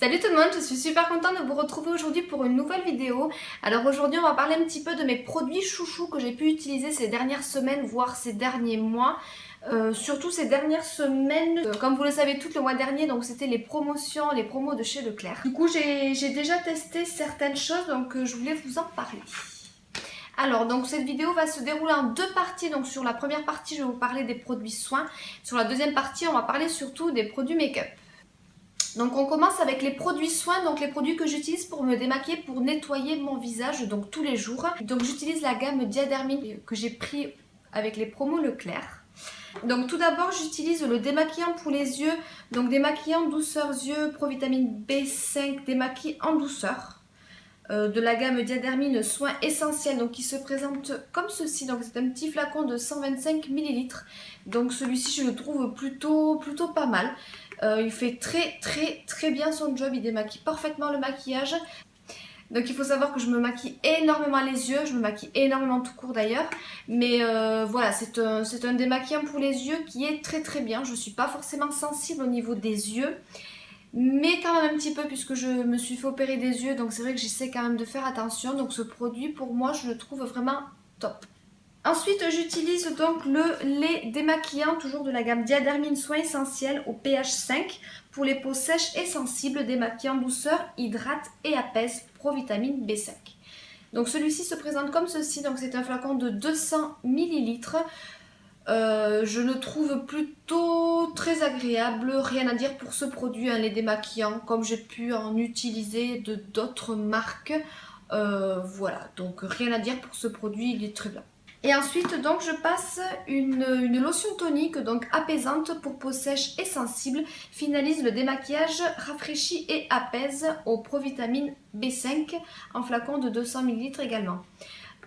Salut tout le monde, je suis super contente de vous retrouver aujourd'hui pour une nouvelle vidéo. Alors aujourd'hui on va parler un petit peu de mes produits chouchous que j'ai pu utiliser ces dernières semaines, voire ces derniers mois. Surtout ces dernières semaines, comme vous le savez tout le mois dernier, donc c'était les promotions, les promos de chez Leclerc. Du coup j'ai déjà testé certaines choses, donc je voulais vous en parler. Alors, donc cette vidéo va se dérouler en deux parties. Donc sur la première partie, je vais vous parler des produits soins. Sur la deuxième partie, on va parler surtout des produits make-up. Donc on commence avec les produits soins, donc les produits que j'utilise pour me démaquiller, pour nettoyer mon visage, donc tous les jours. Donc j'utilise la gamme Diadermine que j'ai pris avec les promos Leclerc. Donc tout d'abord j'utilise le démaquillant pour les yeux, donc démaquillant douceur yeux, provitamine B5, démaquillant en douceur. De la gamme Diadermine Soins Essentiels, donc qui se présente comme ceci. Donc c'est un petit flacon de 125 ml. Donc celui-ci je le trouve plutôt pas mal. Il fait très bien son job, il démaquille parfaitement le maquillage. Donc il faut savoir que je me maquille énormément les yeux, je me maquille énormément tout court d'ailleurs. Mais voilà, c'est un démaquillant pour les yeux qui est très bien. Je ne suis pas forcément sensible au niveau des yeux, mais quand même un petit peu puisque je me suis fait opérer des yeux. Donc c'est vrai que j'essaie quand même de faire attention. Donc ce produit pour moi je le trouve vraiment top. Ensuite, j'utilise donc le lait démaquillant, toujours de la gamme Diadermine Soins Essentiels au pH 5 pour les peaux sèches et sensibles, démaquillant douceur, hydrate et apaise, provitamine B5. Donc celui-ci se présente comme ceci, donc c'est un flacon de 200 ml. Je le trouve plutôt très agréable, rien à dire pour ce produit, un lait démaquillant, comme j'ai pu en utiliser de d'autres marques. Voilà, donc rien à dire pour ce produit, il est très bien. Et ensuite, donc, je passe une lotion tonique, donc apaisante pour peau sèche et sensible. Finalise le démaquillage, rafraîchit et apaise au provitamine B5 en flacon de 200 ml également.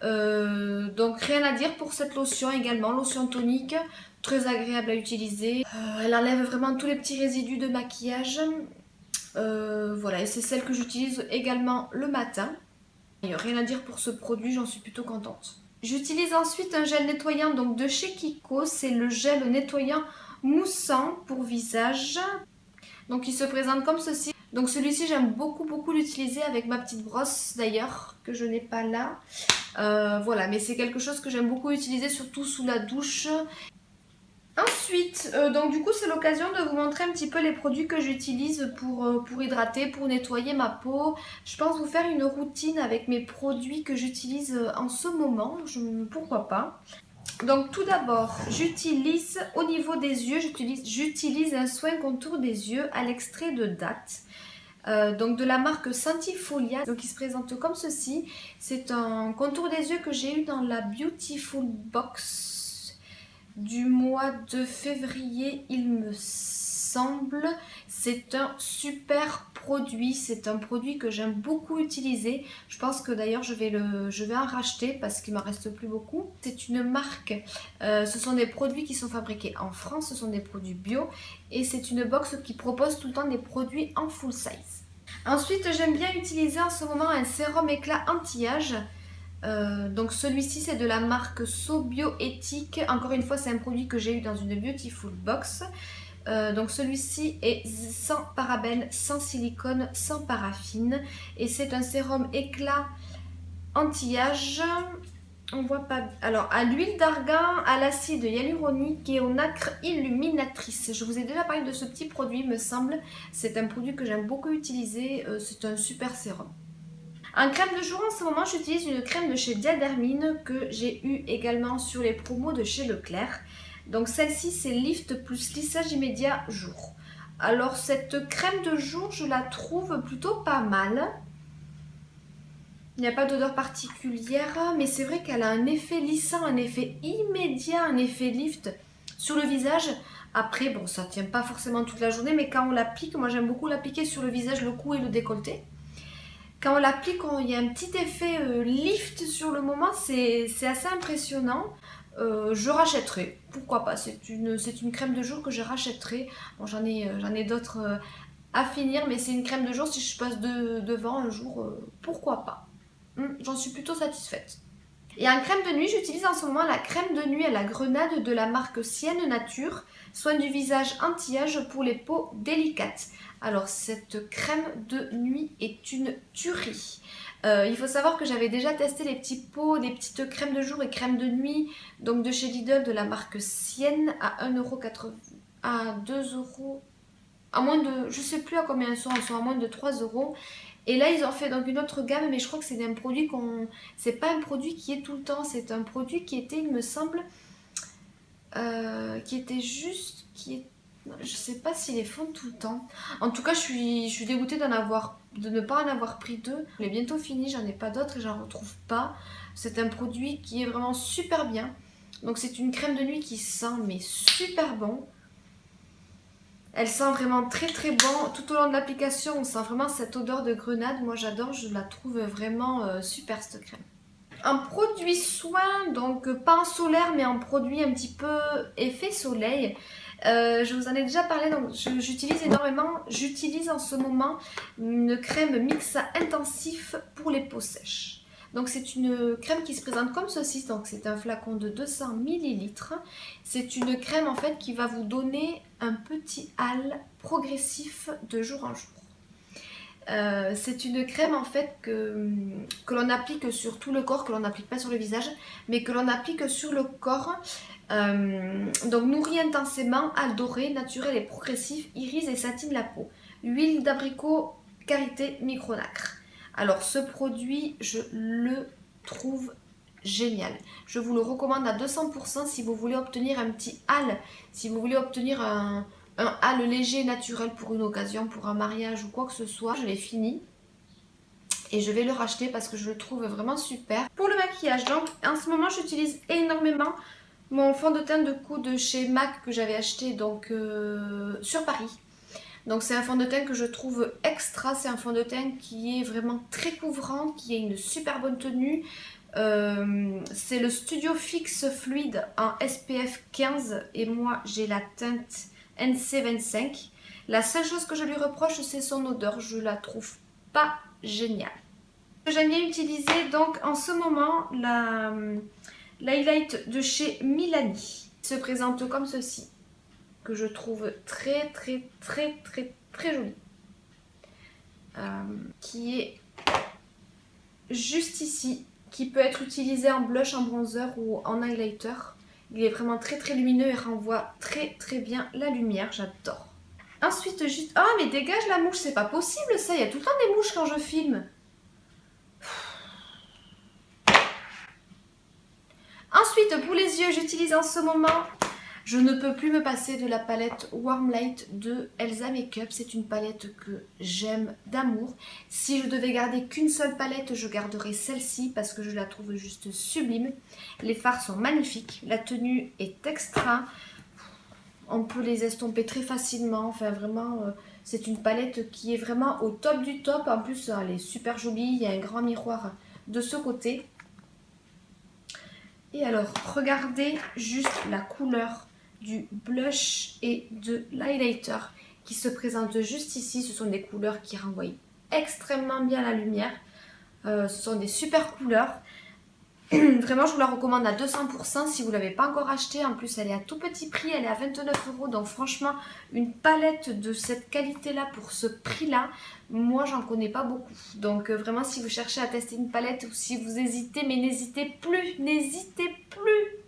Donc rien à dire pour cette lotion également, lotion tonique, très agréable à utiliser. Elle enlève vraiment tous les petits résidus de maquillage. Voilà, et c'est celle que j'utilise également le matin. Et rien à dire pour ce produit, j'en suis plutôt contente. J'utilise ensuite un gel nettoyant donc de chez Kiko, c'est le gel nettoyant moussant pour visage. Donc il se présente comme ceci. Donc celui-ci j'aime beaucoup l'utiliser avec ma petite brosse d'ailleurs, que je n'ai pas là. Voilà, mais c'est quelque chose que j'aime beaucoup utiliser, surtout sous la douche. Ensuite, donc du coup c'est l'occasion de vous montrer un petit peu les produits que j'utilise pour hydrater, pour nettoyer ma peau. Je pense vous faire une routine avec mes produits que j'utilise en ce moment, pourquoi pas. Donc tout d'abord, j'utilise au niveau des yeux, j'utilise un soin contour des yeux à l'extrait de date. Donc de la marque Sentifolia, donc il se présente comme ceci. C'est un contour des yeux que j'ai eu dans la Beautiful Box du mois de février, il me semble. C'est un super produit, c'est un produit que j'aime beaucoup utiliser. Je pense que d'ailleurs je vais en racheter parce qu'il m'en reste plus beaucoup. C'est une marque, ce sont des produits qui sont fabriqués en France, ce sont des produits bio et c'est une box qui propose tout le temps des produits en full size. Ensuite, j'aime bien utiliser en ce moment un sérum éclat anti-âge. Donc celui-ci c'est de la marque So Bioéthique. Encore une fois c'est un produit que j'ai eu dans une Beautiful Box. Donc celui-ci est sans parabènes, sans silicone, sans paraffine. Et c'est un sérum éclat anti-âge. On voit pas. Alors à l'huile d'argan, à l'acide hyaluronique et au nacre illuminatrice. Je vous ai déjà parlé de ce petit produit me semble. C'est un produit que j'aime beaucoup utiliser. C'est un super sérum. En crème de jour, en ce moment, j'utilise une crème de chez Diadermine que j'ai eu également sur les promos de chez Leclerc. Donc celle-ci, c'est Lift plus lissage immédiat jour. Alors cette crème de jour, je la trouve plutôt pas mal. Il n'y a pas d'odeur particulière, mais c'est vrai qu'elle a un effet lissant, un effet immédiat, un effet lift sur le visage. Après, bon, ça ne tient pas forcément toute la journée, mais quand on l'applique, moi j'aime beaucoup l'appliquer sur le visage, le cou et le décolleté. Quand on l'applique, il y a un petit effet lift sur le moment, c'est assez impressionnant. Je rachèterai, pourquoi pas, c'est une crème de jour que je rachèterai. Bon, j'en ai d'autres à finir, mais c'est une crème de jour, si je passe devant un jour, pourquoi pas. J'en suis plutôt satisfaite. Et en crème de nuit, j'utilise en ce moment la crème de nuit à la grenade de la marque Sienne Nature. Soin du visage anti-âge pour les peaux délicates. Alors cette crème de nuit est une tuerie. Il faut savoir que j'avais déjà testé les petits pots, les petites crèmes de jour et crèmes de nuit, donc de chez Lidl de la marque Sienne à 1,80 €, à 2 €, à moins de, je sais plus à combien elles sont à moins de 3 €. Et là ils ont fait donc une autre gamme, mais je crois que c'est un produit c'est pas un produit qui est tout le temps, c'est un produit qui était, il me semble, qui était juste, je sais pas s'ils les font tout le temps. En tout cas, je suis dégoûtée de ne pas en avoir pris deux. Il est bientôt fini, j'en ai pas d'autres et j'en retrouve pas. C'est un produit qui est vraiment super bien. Donc c'est une crème de nuit qui sent mais super bon. Elle sent vraiment très très bon. Tout au long de l'application, on sent vraiment cette odeur de grenade. Moi j'adore, je la trouve vraiment super cette crème. Un produit soin, donc pas en solaire mais en produit un petit peu effet soleil. Je vous en ai déjà parlé, donc j'utilise énormément, j'utilise en ce moment une crème Mixa intensif pour les peaux sèches. Donc c'est une crème qui se présente comme ceci, donc c'est un flacon de 200 ml. C'est une crème en fait qui va vous donner un petit hâle progressif de jour en jour. C'est une crème en fait que l'on applique sur tout le corps, que l'on n'applique pas sur le visage, mais que l'on applique sur le corps. Donc nourrit intensément, hâle doré, naturel et progressif, irise et satine la peau. Huile d'abricot, karité, micronacre. Alors ce produit, je le trouve génial. Je vous le recommande à 200% si vous voulez obtenir un petit hâle, si vous voulez obtenir un hâle léger naturel pour une occasion, pour un mariage ou quoi que ce soit. Je l'ai fini et je vais le racheter parce que je le trouve vraiment super. Pour le maquillage, donc en ce moment j'utilise énormément mon fond de teint de cou de chez MAC que j'avais acheté donc sur Paris. Donc c'est un fond de teint que je trouve extra, c'est un fond de teint qui est vraiment très couvrant, qui a une super bonne tenue. C'est le Studio Fix Fluide en SPF 15 et moi j'ai la teinte NC25. La seule chose que je lui reproche, c'est son odeur. Je la trouve pas géniale. J'aime bien utiliser donc en ce moment l'highlight de chez Milani. Il se présente comme ceci, que je trouve très très très très très joli. Qui est juste ici, qui peut être utilisé en blush, en bronzer ou en highlighter. Il est vraiment très très lumineux et renvoie très très bien la lumière, j'adore. Ensuite, juste... Ah mais dégage la mouche, c'est pas possible ça, il y a tout le temps des mouches quand je filme. Ensuite, pour les yeux, j'utilise en ce moment... Je ne peux plus me passer de la palette Warm Light de Elsa Makeup. C'est une palette que j'aime d'amour. Si je devais garder qu'une seule palette, je garderais celle-ci parce que je la trouve juste sublime. Les fards sont magnifiques. La tenue est extra. On peut les estomper très facilement. Enfin, vraiment, c'est une palette qui est vraiment au top du top. En plus, elle est super jolie. Il y a un grand miroir de ce côté. Et alors, regardez juste la couleur du blush et de l'highlighter qui se présente juste ici. Ce sont des couleurs qui renvoient extrêmement bien la lumière. Ce sont des super couleurs. Vraiment, je vous la recommande à 200% si vous ne l'avez pas encore acheté. En plus, elle est à tout petit prix, elle est à 29 €. Donc franchement, une palette de cette qualité-là pour ce prix-là, moi, j'en connais pas beaucoup. Donc vraiment, si vous cherchez à tester une palette ou si vous hésitez, mais n'hésitez plus, n'hésitez plus.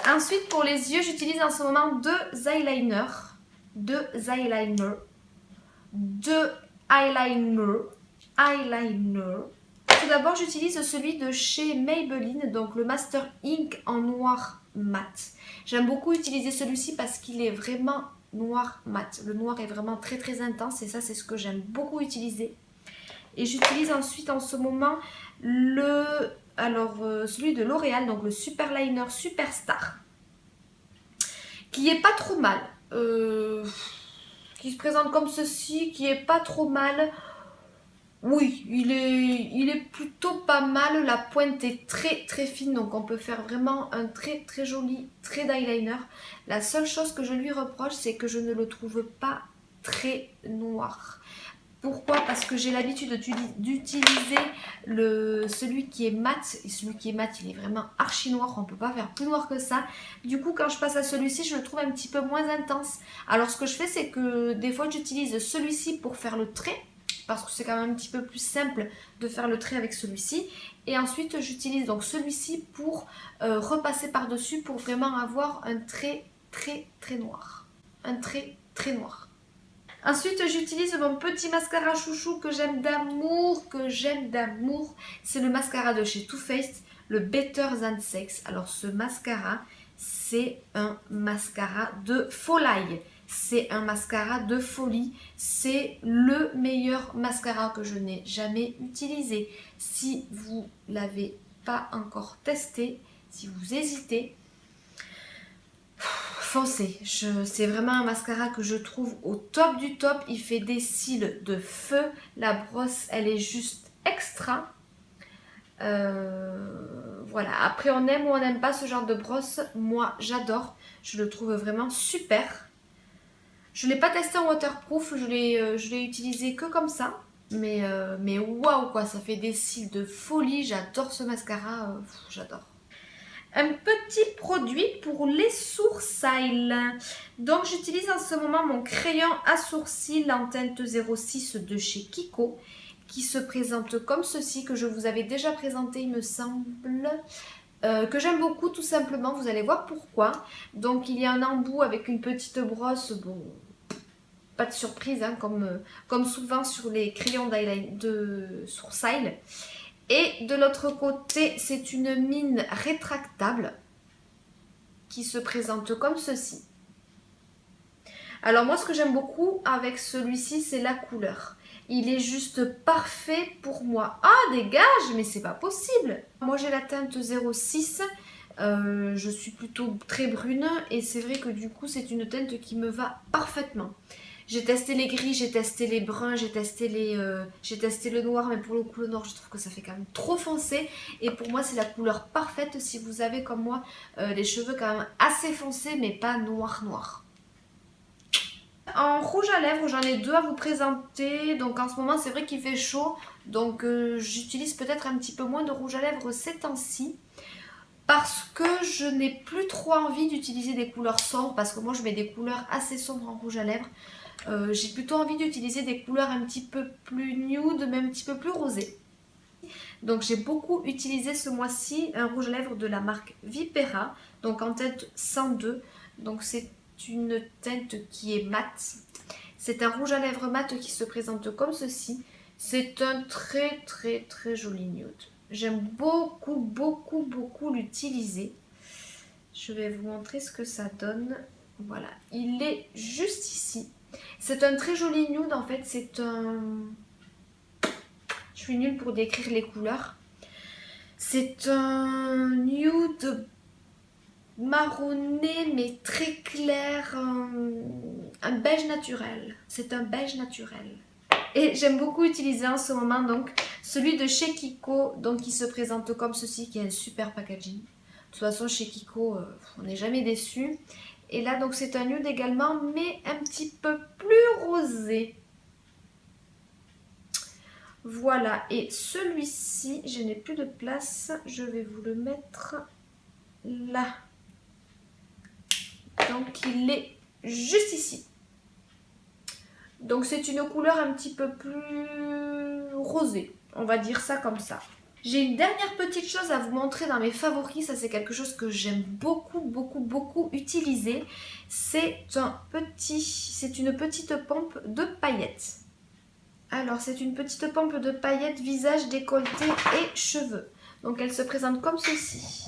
Ensuite, pour les yeux, j'utilise en ce moment deux eyeliners. Tout d'abord, j'utilise celui de chez Maybelline, donc le Master Ink en noir mat. J'aime beaucoup utiliser celui-ci parce qu'il est vraiment noir mat. Le noir est vraiment très très intense et ça, c'est ce que j'aime beaucoup utiliser. Et j'utilise ensuite en ce moment celui de L'Oréal, donc le Super Liner Superstar, qui est pas trop mal. Qui se présente comme ceci, qui est pas trop mal. Oui, il est plutôt pas mal. La pointe est très très fine, donc on peut faire vraiment un très très joli trait d'eyeliner. La seule chose que je lui reproche, c'est que je ne le trouve pas très noir. Pourquoi? Parce que j'ai l'habitude d'utiliser celui qui est mat. Et celui qui est mat, il est vraiment archi noir. On ne peut pas faire plus noir que ça. Du coup, quand je passe à celui-ci, je le trouve un petit peu moins intense. Alors, ce que je fais, c'est que des fois, j'utilise celui-ci pour faire le trait. Parce que c'est quand même un petit peu plus simple de faire le trait avec celui-ci. Et ensuite, j'utilise donc celui-ci pour repasser par-dessus pour vraiment avoir un trait très très noir. Un trait très noir. Ensuite, j'utilise mon petit mascara chouchou que j'aime d'amour, C'est le mascara de chez Too Faced, le Better Than Sex. Alors, ce mascara, c'est un mascara de folie. C'est un mascara de folie. C'est le meilleur mascara que je n'ai jamais utilisé. Si vous ne l'avez pas encore testé, si vous hésitez, foncez. C'est vraiment un mascara que je trouve au top du top. Il fait des cils de feu. La brosse, elle est juste extra. Voilà. Après, on aime ou on n'aime pas ce genre de brosse. Moi, j'adore. Je le trouve vraiment super. Je ne l'ai pas testé en waterproof. Je l'ai utilisé que comme ça. Mais waouh quoi, ça fait des cils de folie. J'adore ce mascara. J'adore. Un petit produit pour les sourcils. Donc j'utilise en ce moment mon crayon à sourcils en teinte 06 de chez Kiko, qui se présente comme ceci, que je vous avais déjà présenté il me semble, que j'aime beaucoup tout simplement, vous allez voir pourquoi. Donc il y a un embout avec une petite brosse, bon, pas de surprise hein, comme souvent sur les crayons de sourcils. Et de l'autre côté, c'est une mine rétractable qui se présente comme ceci. Alors moi, ce que j'aime beaucoup avec celui-ci, c'est la couleur. Il est juste parfait pour moi. Ah, dégage, mais c'est pas possible. Moi, j'ai la teinte 06. Je suis plutôt très brune et c'est vrai que du coup, c'est une teinte qui me va parfaitement. J'ai testé les gris, j'ai testé les bruns, j'ai testé le noir, mais pour le coup le noir je trouve que ça fait quand même trop foncé. Et pour moi c'est la couleur parfaite si vous avez comme moi les cheveux quand même assez foncés mais pas noir. En rouge à lèvres j'en ai deux à vous présenter. Donc en ce moment c'est vrai qu'il fait chaud, donc j'utilise peut-être un petit peu moins de rouge à lèvres ces temps-ci. Parce que je n'ai plus trop envie d'utiliser des couleurs sombres, parce que moi je mets des couleurs assez sombres en rouge à lèvres. J'ai plutôt envie d'utiliser des couleurs un petit peu plus nude, mais un petit peu plus rosées. Donc j'ai beaucoup utilisé ce mois-ci un rouge à lèvres de la marque Vipera, donc en teinte 102. Donc c'est une teinte qui est mate. C'est un rouge à lèvres mat qui se présente comme ceci. C'est un très très très joli nude. J'aime beaucoup l'utiliser. Je vais vous montrer ce que ça donne. Voilà, il est juste ici. C'est un très joli nude en fait, c'est un... Je suis nulle pour décrire les couleurs. C'est un nude marronné mais très clair, un beige naturel. C'est un beige naturel. Et j'aime beaucoup utiliser en ce moment donc celui de chez Kiko, donc qui se présente comme ceci, qui est un super packaging. De toute façon chez Kiko, on n'est jamais déçu. Et là donc c'est un nude également, mais un petit peu plus rosé. Voilà, et celui-ci, je n'ai plus de place, je vais vous le mettre là. Donc il est juste ici. Donc c'est une couleur un petit peu plus rosée, on va dire ça comme ça. J'ai une dernière petite chose à vous montrer dans mes favoris, ça c'est quelque chose que j'aime beaucoup utiliser. C'est une petite pompe de paillettes. Alors c'est une petite pompe de paillettes visage, décolleté et cheveux. Donc elle se présente comme ceci.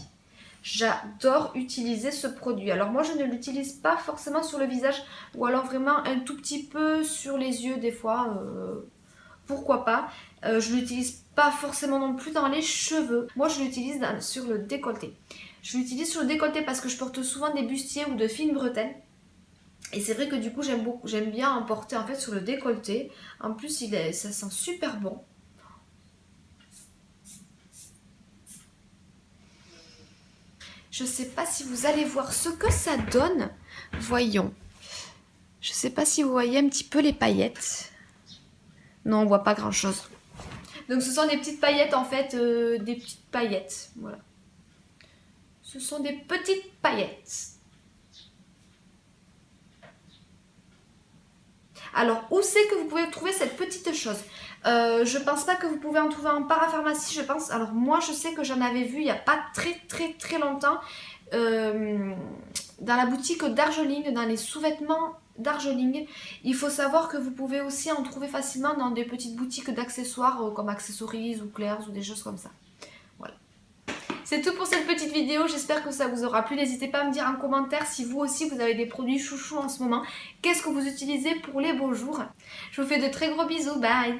J'adore utiliser ce produit. Alors moi je ne l'utilise pas forcément sur le visage ou alors vraiment un tout petit peu sur les yeux des fois. Pourquoi pas. Je ne l'utilise pas forcément non plus dans les cheveux. Moi je l'utilise sur le décolleté. Je l'utilise sur le décolleté parce que je porte souvent des bustiers ou de fines bretelles. Et c'est vrai que du coup j'aime bien en porter en fait sur le décolleté. En plus ça sent super bon. Je ne sais pas si vous allez voir ce que ça donne. Voyons. Je ne sais pas si vous voyez un petit peu les paillettes. Non, on voit pas grand chose. Donc ce sont des petites paillettes en fait, des petites paillettes, voilà. Ce sont des petites paillettes. Alors, où c'est que vous pouvez trouver cette petite chose? Je pense pas que vous pouvez en trouver en parapharmacie, je pense. Alors moi, je sais que j'en avais vu il n'y a pas très longtemps dans la boutique d'Argeling, dans les sous-vêtements d'Argeling. Il faut savoir que vous pouvez aussi en trouver facilement dans des petites boutiques d'accessoires comme Accessories ou Claire's ou des choses comme ça. Voilà. C'est tout pour cette petite vidéo, j'espère que ça vous aura plu. N'hésitez pas à me dire en commentaire si vous aussi vous avez des produits chouchous en ce moment. Qu'est-ce que vous utilisez pour les beaux jours? Je vous fais de très gros bisous, bye!